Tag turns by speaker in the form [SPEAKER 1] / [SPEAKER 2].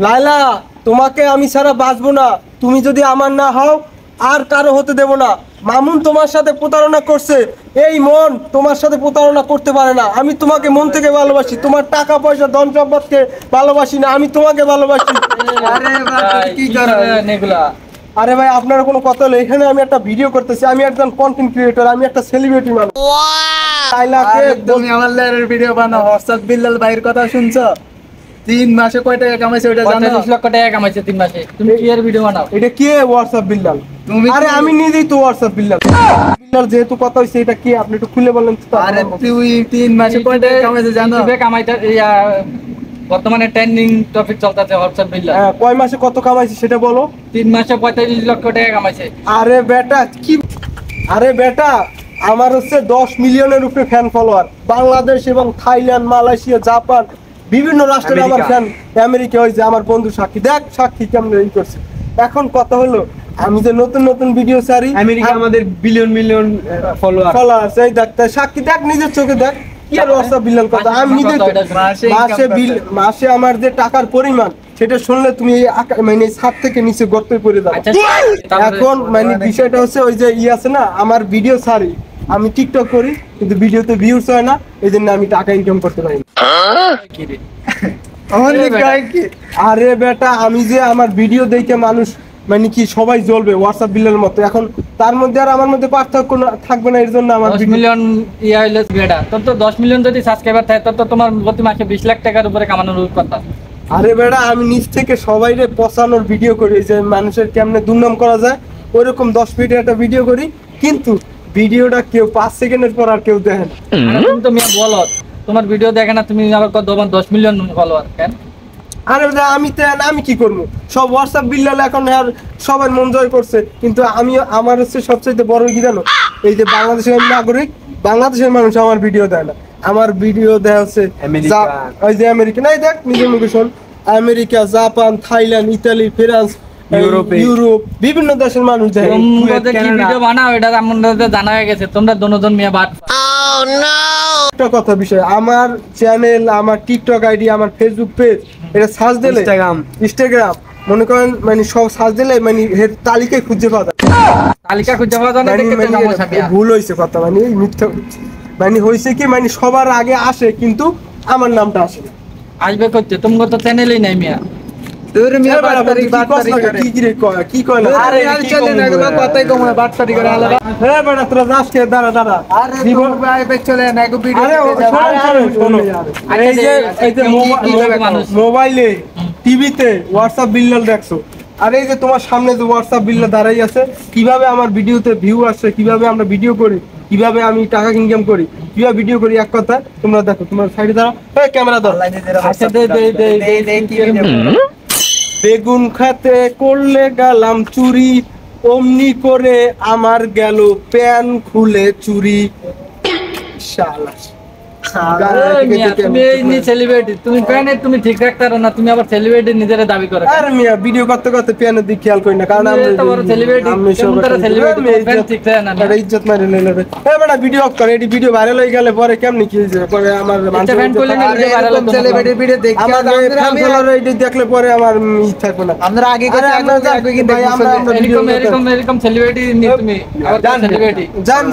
[SPEAKER 1] লাইলা, তোমাকে আমি ছাড়া বাঁচবো না। তুমি যদি আমার না হও আর কারো হতে দেব না। মামুন তোমার সাথে প্রতারণা করছে, এই মন তোমার সাথে প্রতারণা করতে পারে না। আমি তোমাকে মন থেকে ভালোবাসি, তোমার টাকা পয়সা ধন সম্পদকে ভালোবাসি না, আমি তোমাকে ভালোবাসি।
[SPEAKER 2] আরে ভাই কি করেন এগুলা?
[SPEAKER 1] আরে ভাই, আপনার কোনো কথা হলো, এখানে আমি একটা ভিডিও করতেছি, আমি একজন কন্টেন্ট ক্রিয়েটর, আমি একটা সেলিব্রিটি মানুষ। লাইলাকে
[SPEAKER 2] তুমি আমার লেয়ারের ভিডিও বানাও, হর্ষদ বিল্লাল ভাইয়ের কথা শুনছো? 3 মাসে কয় টাকা কামাইছে ওটা জানো?
[SPEAKER 3] 45 লক্ষ টাকা কামাইছে 3 মাসে। তুমি কি এর ভিডিও বানাও?
[SPEAKER 1] এটা কে হোয়াটসঅ্যাপ বিল্লাল?
[SPEAKER 2] তুমি
[SPEAKER 1] আরে আমি নিজেই তো হোয়াটসঅ্যাপ বিল্লাল। বিল্লাল যেহেতু কথা হইছে, এটা কি আপনি একটু খুলে বলেন তো।
[SPEAKER 2] আরে তুই 3 মাসে কয় টাকা কামাইছে জানো?
[SPEAKER 3] ইউটিউবে কামাইতে বর্তমানে ট্রেন্ডিং টপিক চলতেছে হোয়াটসঅ্যাপ বিল্লাল।
[SPEAKER 1] হ্যাঁ, কয় মাসে কত কামাইছে সেটা বলো।
[SPEAKER 3] 3 মাসে 45 লক্ষ টাকা কামাইছে।
[SPEAKER 1] আরে বেটা কি, আরে বেটা আমার হচ্ছে 10 মিলিয়নের উপরে ফ্যান ফলোয়ার। বাংলাদেশ এবং থাইল্যান্ড, মালয়েশিয়া, জাপান, বিভিন্ন রাষ্ট্রের আমার ফ্যান। আমেরিকা হয়েছে আমার বন্ধু সাক্ষী, দেখ সাক্ষী কেমন এই করছে। এখন কথা হলো, আমি যে নতুন নতুন ভিডিও ছাড়ি,
[SPEAKER 2] আমেরিকা আমাদের বিলিয়ন মিলিয়ন ফলোয়ার।
[SPEAKER 1] এই দেখ সাক্ষী, দেখ নিজের চোখে দেখ কি আর হোয়াটসঅ্যাপ বিলিয়ন কথা। আমি নিজে মাসে আমার যে টাকার পরিমাণ সেটা শুনলে তুমি মানে ছাদ থেকে নিচে গর্তে পড়ে যাবে। এখন মানে বিষয়টা হচ্ছে ওই যে আছে না, আমার ভিডিও ছাড়ি, আমি টিকটক করি কিন্তু ভিডিওতে ভিউজ হয় না, এই জন্য আমি টাকা ইনকাম করতে পারি না। আরে বেটা, আমি যে আমার ভিডিও দেখে মানুষ মানে কি সবাই জ্বলবে হোয়াটসঅ্যাপ বিলের মতো। এখন তার মধ্যে আর আমার মধ্যে পার্থক্য থাকবে না, এর জন্য আমার
[SPEAKER 3] 10 মিলিয়ন ইয়া হইলো বেটা। তোর তো 10 মিলিয়ন যদি সাবস্ক্রাইবার থাকে, তোর তো তোমার প্রতি মাসে 20 লাখ টাকার উপরে কামানোর কথা।
[SPEAKER 1] আরে বেটা, আমি নিজ থেকে সবাইরে পচানোর ভিডিও করি, যে মানুষের কেমনে দুর্নাম করা যায় ওইরকম 10 মিনিটের একটা ভিডিও করি, কিন্তু ভিডিওটা কেউ 5 সেকেন্ডের পর আর কেউ দেখে না।
[SPEAKER 3] তুমি তো মিয়া বলো, তোমার ভিডিও দেখে না, তুমি আবার কত 10 মিলিয়ন ফলোয়ার কেন?
[SPEAKER 1] আরে বেটা, আমি কি করবো, সব হোয়াটসঅ্যাপ বিল্লাল এখন আর সবাই মন জয় করছে, কিন্তু আমি আমার হচ্ছে সবচেয়ে বড় কি জানো, এই যে বাংলাদেশের নাগরিক, বাংলাদেশের মানুষ আমার ভিডিও দেয় না। আমার ভিডিও দেয় হচ্ছে ওই যে আমেরিকা, নাই দেখ নিজের মুখে শোন, America, Japan, Thailand, Italy, France, Europe, বিভিন্ন দেশের মানুষ দেয়।
[SPEAKER 3] কি ভিডিও বানাও এটা আমাদের জানা হয়ে গেছে, তোমরা দুজন মিয়া বাট।
[SPEAKER 1] একটা কথা বিষয়, আমার চ্যানেল, আমার টিকটক আইডি, আমার ফেসবুক পেজ, এটা সার্চ দিলে ইনস্টাগ্রাম মনে করেন মানে সব সার্চ দিলে মানে তালিকায় খুঁজে পাওয়া যায়।
[SPEAKER 3] তালিকা খুঁজে পাওয়া যায় না, দেখতে সমস্যা কি?
[SPEAKER 1] ভুল হইছে কথা, মানে মিথ্যা মানে হইছে কি, মানে সবার আগে আসে কিন্তু আমার নামটা আসে না।
[SPEAKER 3] আসবে করতে তোমার তো চ্যানেলই নাই মিয়া।
[SPEAKER 2] তোর মিয়া 5 তারিখ
[SPEAKER 1] কি কয় না,
[SPEAKER 2] আরে চলে না গো, কথাই কম 5 তারিখ করে আলাদা।
[SPEAKER 1] হে বেটা তোরা যাচ্ছে, দাঁড়া
[SPEAKER 2] আরে জীবন ভাই বে চলে না গো ভিডিও।
[SPEAKER 1] আরে শোনো, এই যে মোবাইলে, টিভিতে হোয়াটসঅ্যাপ বিল্লাল দেখছো, আর এই যে তোমার সামনে যে হোয়াটসঅ্যাপ বিল্লাল দাঁড়াই আছে, কিভাবে আমার ভিডিওতে ভিউ আসছে, কিভাবে আমরা ভিডিও করি, কিভাবে আমি টাকা ইনকাম করি, কিভাবে ভিডিও করি, এক কথা তোমরা দেখো। তোমার সাইডে দাঁড়াও, এই ক্যামেরা দাও।
[SPEAKER 3] আচ্ছা
[SPEAKER 1] বেগুন খাতে করলে গেলাম চুরি, অমনি করে আমার গেল প্যান খুলে চুরি। শালা
[SPEAKER 3] তুমি এই নি সেলিব্রিটি, তুমি প্যানে তুমি ঠিক রাখতে পারো না, তুমি আবার সেলিব্রিটি নিজের দাবি করো।
[SPEAKER 1] আরে মিয়া ভিডিও করতে করতে প্যানের দিক খেয়াল করি না, কারণ আমি
[SPEAKER 3] তো বড় সেলিব্রিটি, তুমি তো সেলিব্রিটি, প্যান ঠিক থাকে না।
[SPEAKER 1] এটা ইজ্জত মারি লইলে রে। এ বেটা ভিডিও অফ করে, এই ভিডিও ভাইরাল হয়ে গেলে পরে কেমনে কি হইছে, পরে আমার মানুষ
[SPEAKER 3] ফ্যান করলে না ভিডিও ভাইরাল হবে।
[SPEAKER 2] সেলিব্রিটি ভিডিও দেখে
[SPEAKER 1] আমার ফ্যান ফলোয়ার এইটা দেখলে পরে আমার ই থাকবে না।
[SPEAKER 2] আমরা আগে কথা আগে কিন্তু
[SPEAKER 3] এরকম সেলিব্রিটি নি তুমি আবার সেলিব্রিটি
[SPEAKER 1] জান